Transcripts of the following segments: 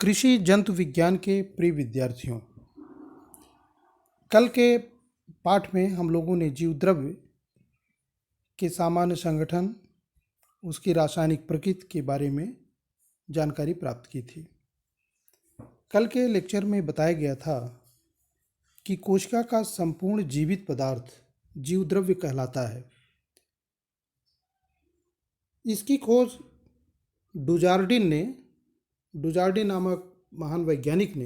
कृषि जंतु विज्ञान के प्रिय विद्यार्थियों, कल के पाठ में हम लोगों ने जीवद्रव्य के सामान्य संगठन, उसकी रासायनिक प्रकृति के बारे में जानकारी प्राप्त की थी। कल के लेक्चर में बताया गया था कि कोशिका का संपूर्ण जीवित पदार्थ जीवद्रव्य कहलाता है। इसकी खोज डुजार्डिन नामक महान वैज्ञानिक ने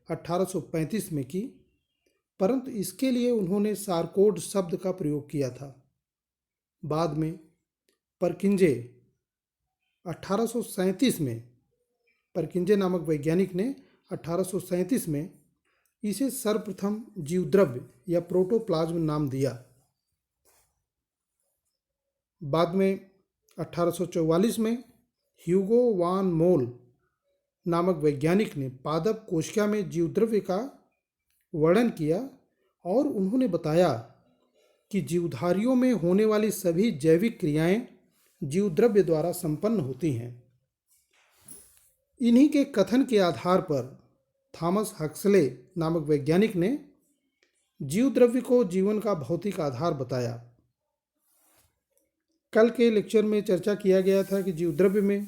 1835 में की, परंतु इसके लिए उन्होंने सारकोड शब्द का प्रयोग किया था। बाद में परकिंजे 1837 में परकिंजे नामक वैज्ञानिक ने 1837 में इसे सर्वप्रथम जीवद्रव्य या प्रोटोप्लाज्म नाम दिया। बाद में 1844 में ह्यूगो वान मोल नामक वैज्ञानिक ने पादप कोशिका में जीवद्रव्य का वर्णन किया और उन्होंने बताया कि जीवधारियों में होने वाली सभी जैविक क्रियाएं जीवद्रव्य द्वारा संपन्न होती हैं। इन्हीं के कथन के आधार पर थॉमस हक्सले नामक वैज्ञानिक ने जीवद्रव्य को जीवन का भौतिक आधार बताया। कल के लेक्चर में चर्चा किया गया था कि जीवद्रव्य में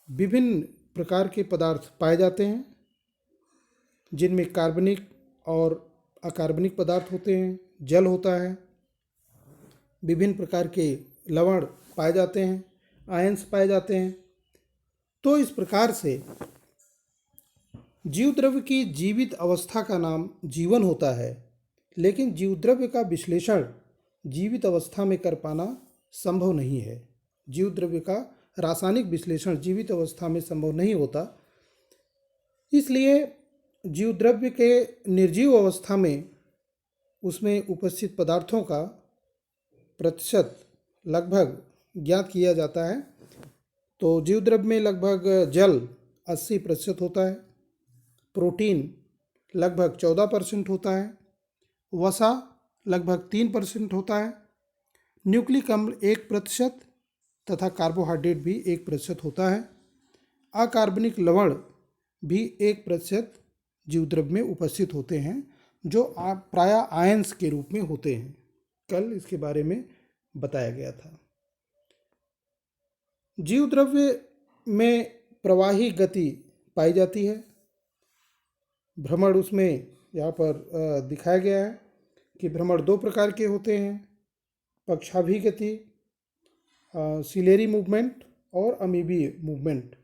विभिन्न प्रकार के पदार्थ पाए जाते हैं, जिनमें कार्बनिक और अकार्बनिक पदार्थ होते हैं, जल होता है, विभिन्न प्रकार के लवण पाए जाते हैं, आयंस पाए जाते हैं। तो इस प्रकार से जीवद्रव्य की जीवित अवस्था का नाम जीवन होता है, लेकिन जीवद्रव्य का विश्लेषण जीवित अवस्था में कर पाना संभव नहीं है। जीवद्रव्य का रासायनिक विश्लेषण जीवित अवस्था में संभव नहीं होता। इसलिए जीवद्रव्य के निर्जीव अवस्था में उसमें उपस्थित पदार्थों का प्रतिशत लगभग ज्ञात किया जाता है। तो जीवद्रव्य में लगभग जल 80% होता है, प्रोटीन लगभग 14% होता है, वसा लगभग 3% होता है, न्यूक्लिक अम्ल 1% तथा कार्बोहाइड्रेट भी 1% होता है। अकार्बनिक लवण भी 1% जीवद्रव्य में उपस्थित होते हैं, जो प्रायः आयंस के रूप में होते हैं। कल इसके बारे में बताया गया था। जीवद्रव्य में प्रवाही गति पाई जाती है। भ्रमण उसमें यहाँ पर दिखाया गया है कि भ्रमण 2 प्रकार के होते हैं, पक्षाभिगति गति, सिलेरी मूवमेंट और अमीबीय मूवमेंट।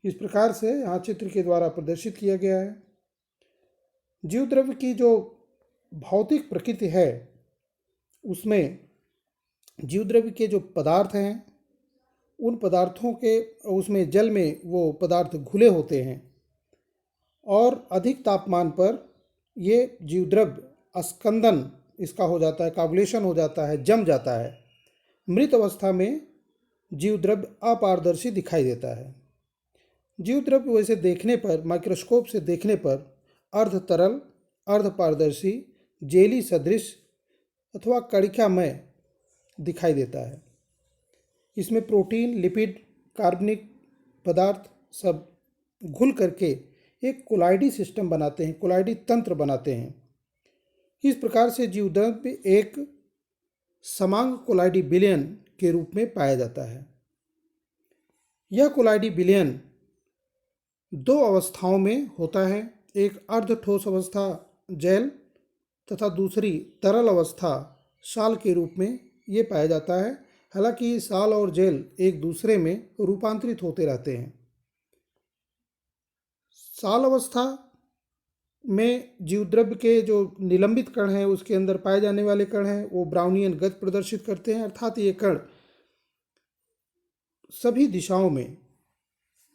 इस प्रकार से यहाँ चित्र के द्वारा प्रदर्शित किया गया है। जीवद्रव्य की जो भौतिक प्रकृति है, उसमें जीवद्रव्य के जो पदार्थ हैं, उन पदार्थों के उसमें जल में वो पदार्थ घुले होते हैं और अधिक तापमान पर ये जीवद्रव्य स्कंदन इसका हो जाता है, कागुलेशन हो जाता है, जम जाता है। मृत अवस्था में जीवद्रव्य अपारदर्शी दिखाई देता है। जीवद्रव्य वैसे देखने पर, माइक्रोस्कोप से देखने पर अर्ध तरल, अर्ध पारदर्शी, जेली सदृश अथवा कणिकामय दिखाई देता है। इसमें प्रोटीन, लिपिड, कार्बनिक पदार्थ सब घुल करके एक कोलाइडी सिस्टम बनाते हैं, कोलाइडी तंत्र बनाते हैं। इस प्रकार से जीवद्रव्य एक समांग कोलाइडी विलयन के रूप में पाया जाता है। यह कोलाइडी विलयन 2 अवस्थाओं में होता है, एक अर्ध ठोस अवस्था जैल तथा दूसरी तरल अवस्था साल के रूप में ये पाया जाता है। हालांकि साल और जेल एक दूसरे में रूपांतरित होते रहते हैं। साल अवस्था में जीवद्रव्य के जो निलंबित कण हैं, उसके अंदर पाए जाने वाले कण हैं, वो ब्राउनियन गति प्रदर्शित करते हैं, अर्थात ये कण सभी दिशाओं में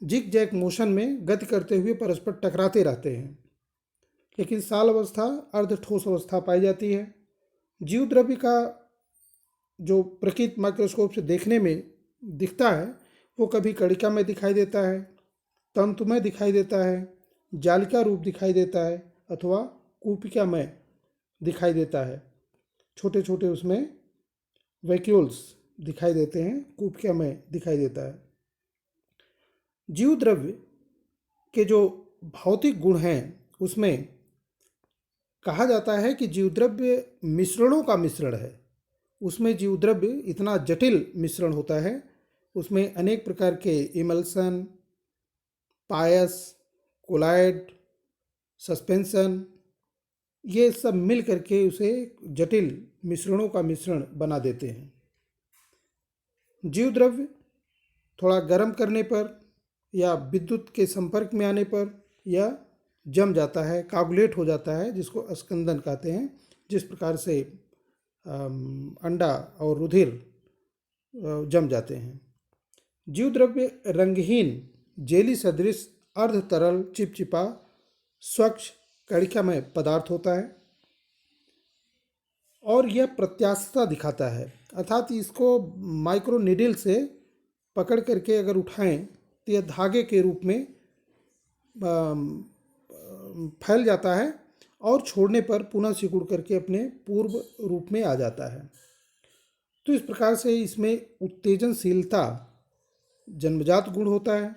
जिग जैग मोशन में गति करते हुए परस्पर टकराते रहते हैं। लेकिन साल अवस्था अर्ध ठोस अवस्था पाई जाती है। जीवद्रव्य का जो प्रकृति माइक्रोस्कोप से देखने में दिखता है, वो कभी कणिका में दिखाई देता है, तंतु में दिखाई देता है, जालिका रूप दिखाई देता है अथवा कूपिका में दिखाई देता है। छोटे छोटे उसमें वैक्यूल्स दिखाई देते हैं, कूपिका में दिखाई देता है। जीवद्रव्य के जो भौतिक गुण हैं उसमें कहा जाता है कि जीवद्रव्य मिश्रणों का मिश्रण है। उसमें जीवद्रव्य इतना जटिल मिश्रण होता है, उसमें अनेक प्रकार के इमल्सन, पायस, कोलाइड, सस्पेंशन, ये सब मिल करके उसे जटिल मिश्रणों का मिश्रण बना देते हैं। जीवद्रव्य थोड़ा गर्म करने पर या विद्युत के संपर्क में आने पर यह जम जाता है, कागुलेट हो जाता है, जिसको स्कंदन कहते हैं। जिस प्रकार से अंडा और रुधिर जम जाते हैं। जीवद्रव्य रंगहीन, जेली सदृश, अर्ध तरल, चिपचिपा, स्वच्छ, कणिकामय पदार्थ होता है और यह प्रत्यास्थता दिखाता है, अर्थात इसको माइक्रो नीडल से पकड़ करके अगर उठाएं तो यह धागे के रूप में फैल जाता है और छोड़ने पर पुनः सिकुड़ करके अपने पूर्व रूप में आ जाता है। तो इस प्रकार से इसमें उत्तेजनशीलता जन्मजात गुण होता है।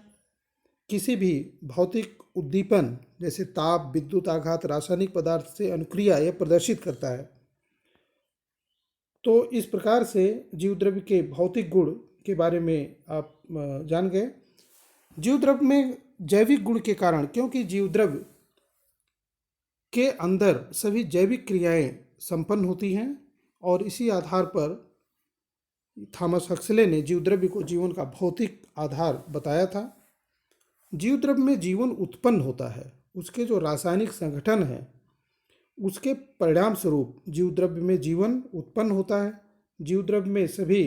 किसी भी भौतिक उद्दीपन जैसे ताप, विद्युत आघात, रासायनिक पदार्थ से अनुक्रिया यह प्रदर्शित करता है। तो इस प्रकार से जीवद्रव्य के भौतिक गुण के बारे में आप जान गए। जीवद्रव्य में जैविक गुण के कारण, क्योंकि जीवद्रव्य के अंदर सभी जैविक क्रियाएं संपन्न होती हैं और इसी आधार पर थॉमस हक्सले ने जीवद्रव्य को जीवन का भौतिक आधार बताया था। जीवद्रव्य में जीवन उत्पन्न होता है, उसके जो रासायनिक संगठन है उसके परिणाम स्वरूप जीवद्रव्य में जीवन उत्पन्न होता है। जीवद्रव्य में सभी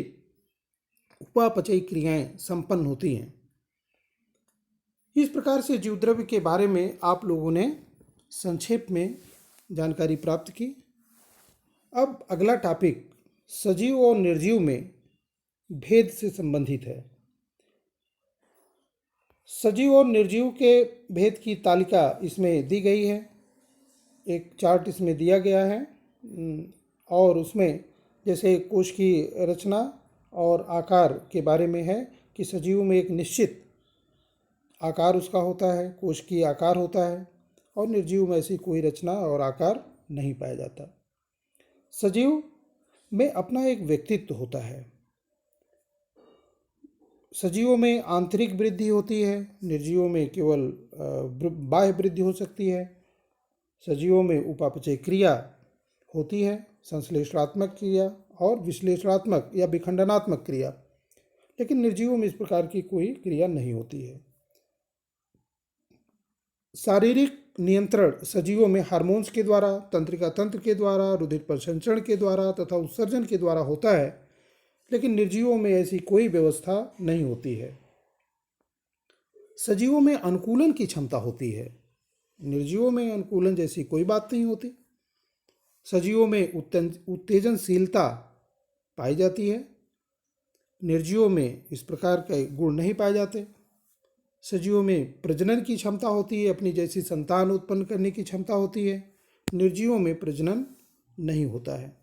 उपापचयी क्रियाएं संपन्न होती हैं। इस प्रकार से जीवद्रव्य के बारे में आप लोगों ने संक्षेप में जानकारी प्राप्त की। अब अगला टॉपिक सजीव और निर्जीव में भेद से संबंधित है। सजीव और निर्जीव के भेद की तालिका इसमें दी गई है, एक चार्ट इसमें दिया गया है और उसमें जैसे कोश की रचना और आकार के बारे में है कि सजीव में एक निश्चित आकार उसका होता है, कोश की आकार होता है, और निर्जीव में ऐसी कोई रचना और आकार नहीं पाया जाता। सजीव में अपना एक व्यक्तित्व होता है। सजीवों में आंतरिक वृद्धि होती है, निर्जीवों में केवल बाह्य वृद्धि हो सकती है। सजीवों में उपापचय क्रिया होती है, संश्लेषणात्मक क्रिया और विश्लेषणात्मक या विखंडनात्मक क्रिया, लेकिन निर्जीवों में इस प्रकार की कोई क्रिया नहीं होती है। शारीरिक नियंत्रण सजीवों में हार्मोन्स के द्वारा, तंत्रिका तंत्र के द्वारा, रुधिर प्रसंचरण के द्वारा तथा उत्सर्जन के द्वारा होता है, लेकिन निर्जीवों में ऐसी कोई व्यवस्था नहीं होती है। सजीवों में अनुकूलन की क्षमता होती है, निर्जीवों में अनुकूलन जैसी कोई बात नहीं होती। सजीवों में उत्तेजनशीलता पाई जाती है, निर्जीवों में इस प्रकार के गुण नहीं पाए जाते। सजीवों में प्रजनन की क्षमता होती है, अपनी जैसी संतान उत्पन्न करने की क्षमता होती है, निर्जीवों में प्रजनन नहीं होता है।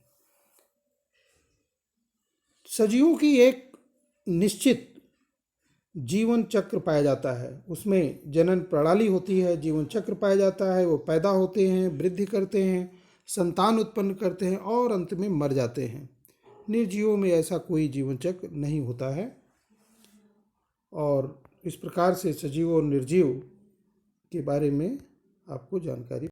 सजीवों की एक निश्चित जीवन चक्र पाया जाता है, उसमें जनन प्रणाली होती है, जीवन चक्र पाया जाता है। वो पैदा होते हैं, वृद्धि करते हैं, संतान उत्पन्न करते हैं और अंत में मर जाते हैं। निर्जीवों में ऐसा कोई जीवन चक्र नहीं होता है। और इस प्रकार से सजीव और निर्जीव के बारे में आपको जानकारी